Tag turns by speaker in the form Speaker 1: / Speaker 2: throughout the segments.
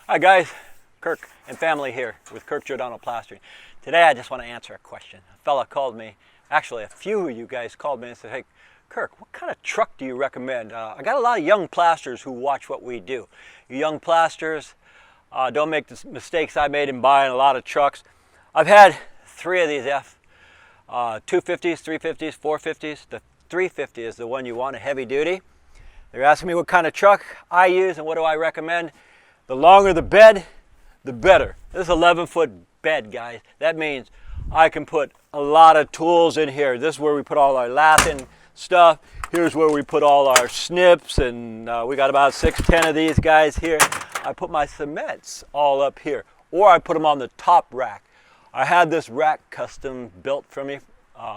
Speaker 1: Hi guys, Kirk and family here with Kirk Giordano Plastering. Today I just want to answer a question. A fella called me, actually a few of you guys called me and said, hey Kirk, what kind of truck do you recommend? I got a lot of young plasters who watch what we do. You young plasters, don't make the mistakes I made in buying a lot of trucks. I've had three of these 250s, 350s, 450s. The 350 is the one you want, a heavy duty. They're asking me what kind of truck I use and what do I recommend. The longer the bed, the better. This is 11-foot bed, guys. That means I can put a lot of tools in here. This is where we put all our lathing stuff. Here's where we put all our snips, and we got about 6-10 of these guys here. I put my cements all up here, or I put them on the top rack. I had this rack custom built for me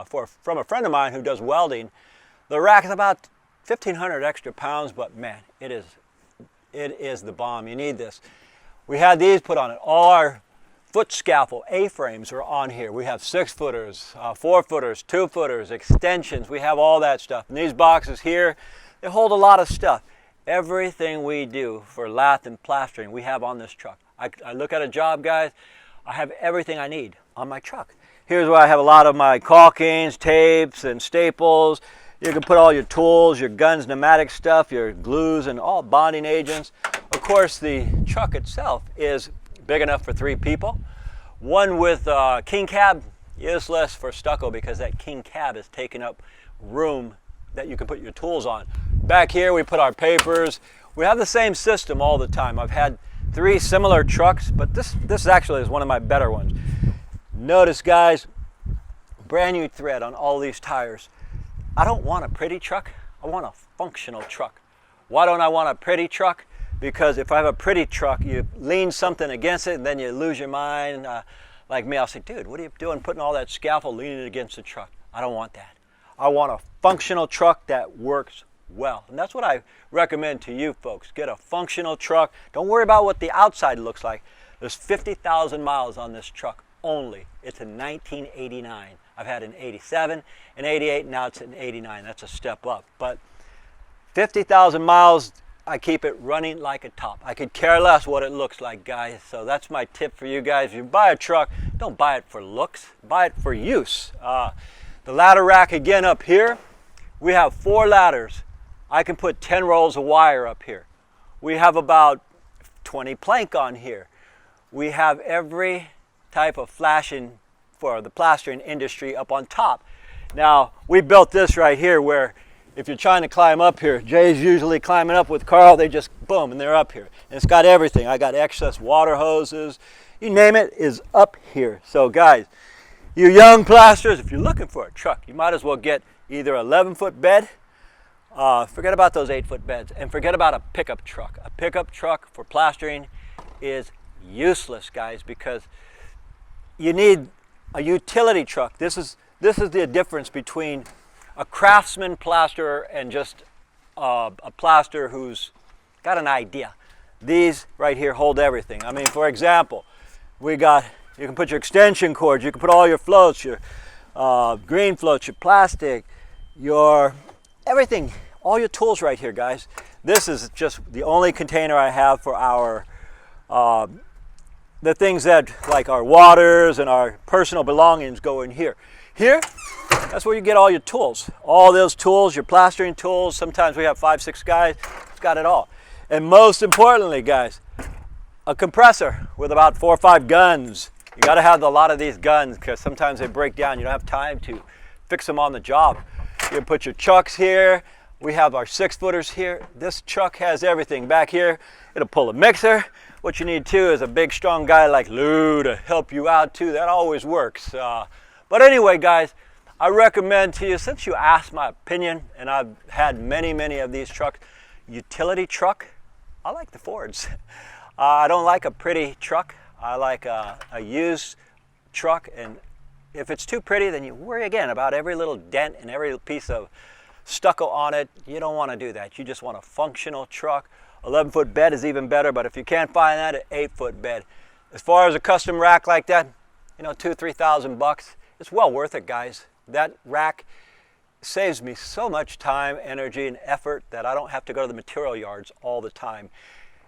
Speaker 1: from a friend of mine who does welding. The rack is about 1,500 extra pounds, but man, it is the bomb. You need this. We had these put on it. All our foot scaffold A-frames are on here. We have 6-footers, 4-footers, 2-footers, extensions. We have all that stuff. And these boxes here, they hold a lot of stuff. Everything we do for lath and plastering, we have on this truck. I look at a job, guys, I have everything I need on my truck. Here's where I have a lot of my caulkings, tapes, and staples. You can put all your tools, your guns, pneumatic stuff, your glues, and all bonding agents. Of course, the truck itself is big enough for 3 people. One with king cab, useless for stucco because that king cab is taking up room that you can put your tools on. Back here, we put our papers. We have the same system all the time. I've had 3 similar trucks, but this actually is one of my better ones. Notice, guys, brand new thread on all these tires. I don't want a pretty truck, I want a functional truck. Why don't I want a pretty truck? Because if I have a pretty truck, you lean something against it and then you lose your mind. Like me, I'll say, dude, what are you doing putting all that scaffold leaning against the truck? I don't want that. I want a functional truck that works well. And that's what I recommend to you folks. Get a functional truck. Don't worry about what the outside looks like. There's 50,000 miles on this truck only. It's a 1989. I've had an 87, an 88, and now it's an 89. That's a step up. But 50,000 miles, I keep it running like a top. I could care less what it looks like, guys. So that's my tip for you guys. If you buy a truck, don't buy it for looks. Buy it for use. The ladder rack again up here. We have 4 ladders. I can put 10 rolls of wire up here. We have about 20 plank on here. We have every type of flashing for the plastering industry up on top. Now, we built this right here where if you're trying to climb up here, Jay's usually climbing up with Carl, they just boom, and they're up here. And it's got everything. I got excess water hoses, you name it, is up here. So guys, you young plasters, if you're looking for a truck, you might as well get either an 11-foot bed, forget about those 8-foot beds, and forget about a pickup truck. A pickup truck for plastering is useless, guys, because you need a utility truck. This is the difference between a craftsman plasterer and just a plasterer who's got an idea. These right here hold everything. I mean, for example, you can put your extension cords, you can put all your floats, your green floats, your plastic, your everything, all your tools right here, guys. This is just the only container I have for our the things that, like our waters and our personal belongings, go in here. Here, that's where you get all your tools. All those tools, your plastering tools. Sometimes we have 5-6 guys. It's got it all. And most importantly, guys, a compressor with about 4 or 5 guns. You got to have a lot of these guns because sometimes they break down. You don't have time to fix them on the job. You can put your chucks here. We have our 6-footers here. This truck has everything. Back here, it'll pull a mixer. What you need too is a big strong guy like Lou to help you out too. That always works. But anyway, guys, I recommend to you, since you asked my opinion, and I've had many of these trucks, utility truck, I like the Fords. I don't like a pretty truck. I like a used truck, and if it's too pretty, then you worry again about every little dent and every piece of stucco on it. You don't want to do that. You just want a functional truck. 11-foot bed is even better, but if you can't find that, an 8-foot bed. As far as a custom rack like that, you know, $2,000-3,000 bucks, it's well worth it, guys. That rack saves me so much time, energy, and effort that I don't have to go to the material yards all the time.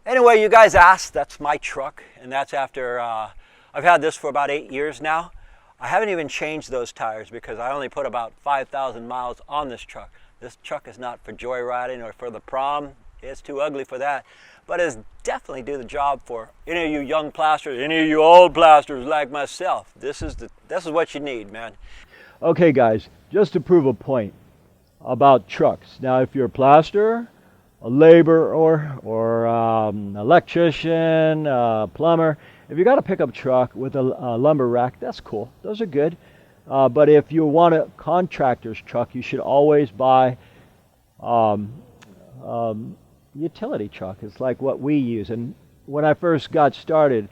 Speaker 1: Anyway, you guys asked, that's my truck, and that's after, I've had this for about 8 years now. I haven't even changed those tires because I only put about 5,000 miles on this truck. This truck is not for joyriding or for the prom. It's too ugly for that. But it's definitely do the job for any of you young plasterers, any of you old plasterers like myself. This is what you need, man.
Speaker 2: Okay guys, just to prove a point about trucks. Now if you're a plasterer, a laborer, or electrician, plumber, if you got a pickup truck with a lumber rack, that's cool. Those are good. But if you want a contractor's truck, you should always buy utility truck. It's like what we use. And when I first got started,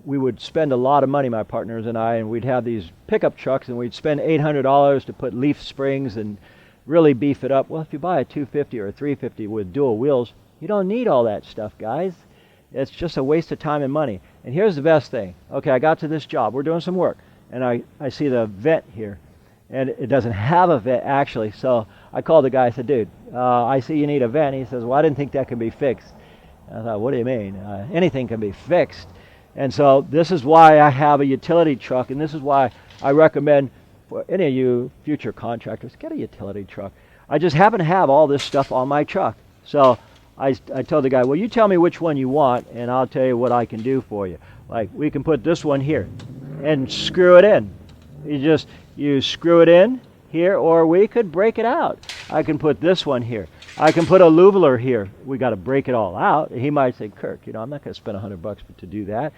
Speaker 2: we would spend a lot of money, my partners and I, and we'd have these pickup trucks and we'd spend $800 to put leaf springs and really beef it up. Well, if you buy a 250 or a 350 with dual wheels, you don't need all that stuff, guys. It's just a waste of time and money. And here's the best thing. Okay, I got to this job. We're doing some work. And I see the vent here. And it doesn't have a vent, actually. So I called the guy. I said, dude, I see you need a vent. He says, well, I didn't think that could be fixed. I thought, what do you mean? Anything can be fixed. And so this is why I have a utility truck. And this is why I recommend for any of you future contractors, get a utility truck. I just happen to have all this stuff on my truck. So I told the guy, well, you tell me which one you want, and I'll tell you what I can do for you. Like, we can put this one here and screw it in. You screw it in here, or we could break it out. I can put this one here. I can put a louveler here. We got to break it all out. He might say, Kirk, I'm not going to spend $100 to do that.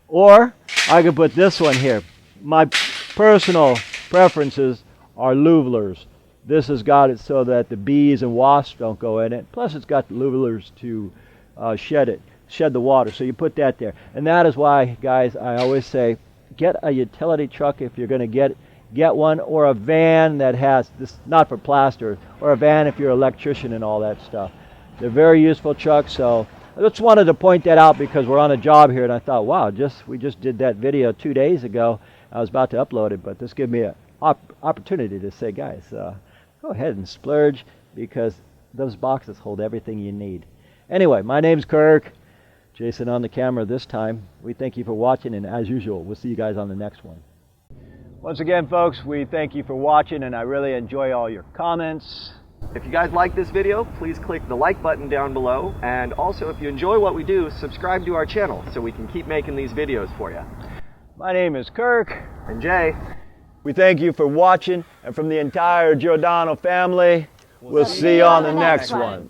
Speaker 2: Or I could put this one here. My personal preferences are louvelers. This has got it so that the bees and wasps don't go in it. Plus, it's got the louvelers to shed the water. So you put that there. And that is why, guys, I always say, get a utility truck if you're going to get one, or a van that has this, not for plaster, or a van if you're an electrician and all that stuff. They're very useful trucks. So I just wanted to point that out because we're on a job here, and I thought, wow, we just did that video 2 days ago. I was about to upload it, but this gave me an opportunity to say, guys, go ahead and splurge, because those boxes hold everything you need. Anyway, my name's Kirk. Jason on the camera this time. We thank you for watching, and as usual, we'll see you guys on the next one. Once again, folks, we thank you for watching, and I really enjoy all your comments.
Speaker 3: If you guys like this video, please click the like button down below, and also if you enjoy what we do, subscribe to our channel so we can keep making these videos for you.
Speaker 2: My name is Kirk.
Speaker 3: And Jay.
Speaker 2: We thank you for watching, and from the entire Giordano family, we'll see you on the next one.